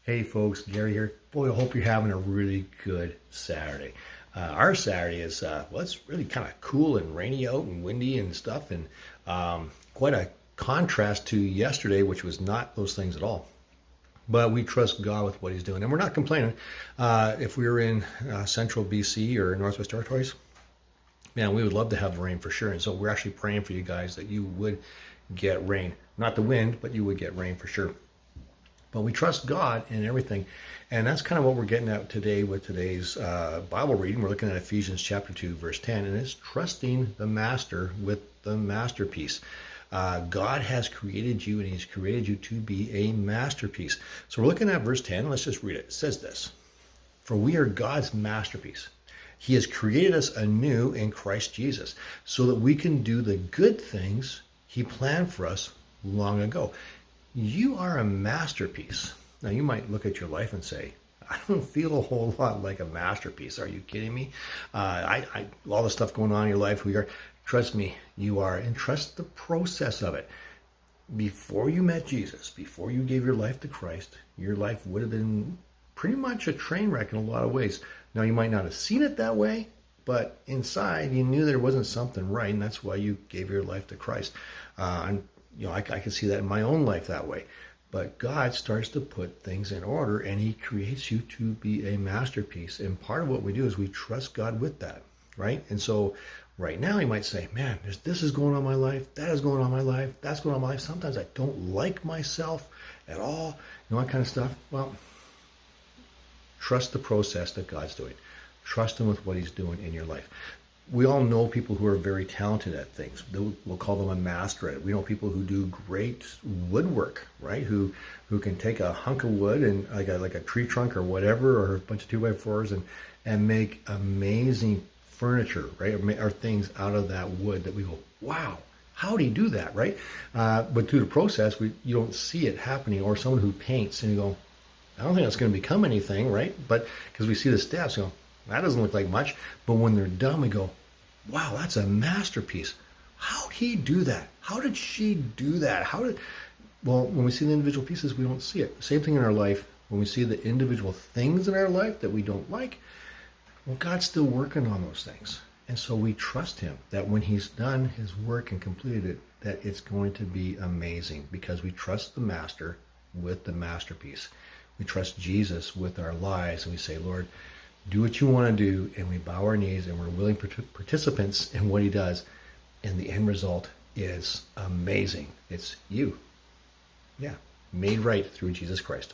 Hey folks, Gary here. Boy, I hope you're having a really good Saturday. Our Saturday is, well, it's really kind of cool and rainy out and windy and stuff, and quite a contrast to yesterday, which was not those things at all. But we trust God with what He's doing, and we're not complaining. If we were in central BC or Northwest Territories, man, we would love to have rain for sure. And so we're actually praying for you guys that you would get rain. Not the wind, but you would get rain for sure. But we trust God in everything. And that's kind of what we're getting at today with today's Bible reading. We're looking at Ephesians chapter 2, verse 10, and it's trusting the Master with the masterpiece. God has created you, and He's created you to be a masterpiece. So we're looking at verse 10. Let's just read it. It says this: "For we are God's masterpiece. He has created us anew in Christ Jesus so that we can do the good things He planned for us long ago." You are a masterpiece. Now, you might look at your life and say, I don't feel a whole lot like a masterpiece. Are you kidding me? All the stuff going on in your life, who you are, trust me, you are. And trust the process of it. Before you met Jesus, before you gave your life to Christ, your life would have been pretty much a train wreck in a lot of ways. Now, you might not have seen it that way, but inside you knew there wasn't something right, and that's why you gave your life to Christ. I can see that in my own life that way. But God starts to put things in order, and He creates you to be a masterpiece. And part of what we do is we trust God with that, right? And so right now you might say, man, this is going on in my life, that is going on in my life, that's going on in my life. Sometimes I don't like myself at all, that kind of stuff. Well, trust the process that God's doing. Trust Him with what He's doing in your life. We all know people who are very talented at things. We'll call them a master at it. We know people who do great woodwork, right? Who can take a hunk of wood and like a tree trunk or whatever, or a bunch of 2x4s and make amazing furniture, right? Or things out of that wood that we go, wow, how do you do that, right? But through the process, you don't see it happening. Or someone who paints and you go, I don't think that's going to become anything, right? But because we see the steps, you go, that doesn't look like much. But when they're done, we go, wow, that's a masterpiece. How did he do that? How did she do that? Well, when we see the individual pieces, we don't see it. Same thing in our life. When we see the individual things in our life that we don't like, well, God's still working on those things. And so we trust Him that when He's done His work and completed it, that it's going to be amazing, because we trust the Master with the masterpiece. We trust Jesus with our lives, and we say, Lord, do what you want to do, and we bow our knees, and we're willing participants in what He does, and the end result is amazing. It's you. Yeah, made right through Jesus Christ.